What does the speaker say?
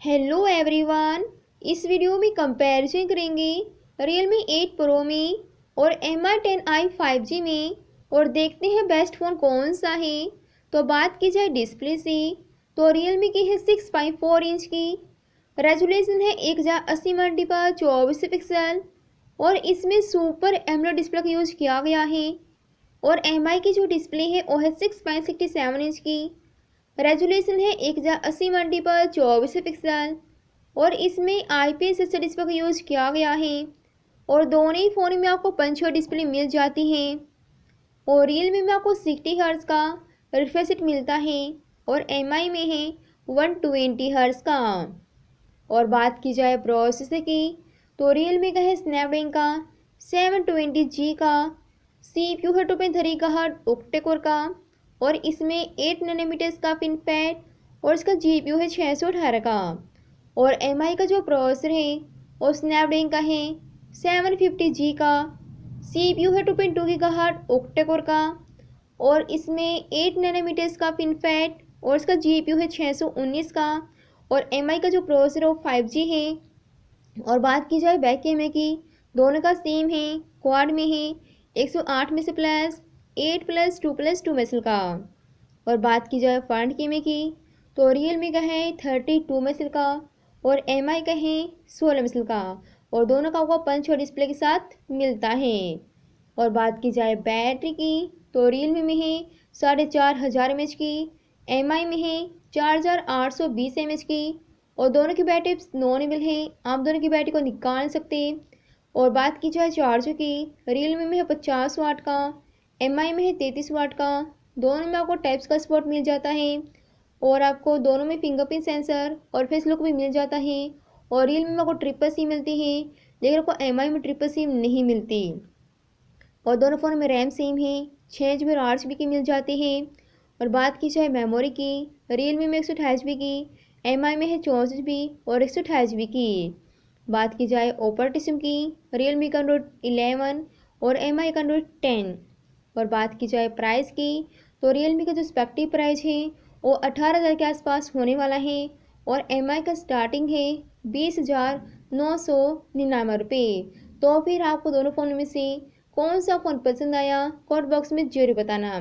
Hello everyone. इस video में comparison करेंगे Realme 8 Pro में और Mi 10i 5G में और देखते हैं बेस्ट फ़ोन कौन सा है। तो बात की जाए डिस्प्ले से तो Realme की है 6.4 इंच की, रेजोल्यूशन है 1080 मल्टीपल 24 पिक्सल और इसमें सुपर एमोलेड डिस्प्ले का यूज़ किया गया है। और Mi की जो डिस्प्ले है वो है 6.67 इंच की, रेजोल्यूशन है 1080 मल्टीपल 24 पिक्सल और इसमें IPS डिस्प्ले का यूज़ किया गया है। और दोनों ही फ़ोन में आपको पंच डिस्प्ले मिल जाती है और Realme में आपको 60 हर्ट्ज़ का रिफ्रेश रेट मिलता है और Mi में है 120 हर्ट्ज़ का। और बात की जाए प्रोसेसर की तो Realme का है स्नैपड्रैगन का 720G का CPU है 2.3 GHz ऑक्टा कोर का और इसमें 8 नैनोमीटर्स का FinFET और इसका GPU है 618 का। और Mi का जो प्रोसेसर है वो स्नैपड्रैगन का है 750G का CPU है 2.2 GHz ऑक्टा कोर का और इसमें 8 नैनोमीटर्स का FinFET और इसका GPU है 619 का। और Mi का जो प्रोसेसर है वो 5G है। और बात की जाए बैक कैमरे की, दोनों का सेम है, क्वाड में है 108 में से प्लस 8 प्लस 2 प्लस 2 मेगापिक्सल का। और बात की जाए फ्रंट कैमरे की तो Realme का है 32 मेगापिक्सल का और Mi का है 16 मेगापिक्सल का और दोनों का आपको पंच और डिस्प्ले के साथ मिलता है। और बात की जाए बैटरी की तो Realme में है 4500 mAh की, Mi में है 4820 mAh की और दोनों की बैटरी नॉनेबल है, आप दोनों की बैटरी को निकाल सकते हैं। और बात की जाए चार्जर की, Realme में है 50 वाट का, Mi में है 33 वाट का, दोनों में आपको टाइप्स का सपोर्ट मिल जाता है और आपको दोनों में फिंगरप्रिंट सेंसर और फेस लॉक भी मिल जाता है। और Realme में आपको ट्रिपल सिम मिलती है लेकिन आपको Mi में ट्रिपल सिम नहीं मिलती। और दोनों फ़ोन में रैम सेम है, 6 GB और 8 GB की मिल जाती है। और बात की जाए मेमोरी की, Realme में 128 GB की, Mi में है 64 GB और 128 GB की। बात की जाए ऑपरेटिंग सिस्टम की, Realme का Android 11 और Mi का Android 10। और बात की जाए प्राइस की तो Realme का जो एक्सपेक्टिव प्राइस है वो 18,000 के आसपास होने वाला है और Mi का स्टार्टिंग है 20,999 रुपये। तो फिर आपको दोनों फ़ोन में से कौन सा फ़ोन पसंद आया कमेंट बॉक्स में ज़रूर बताना।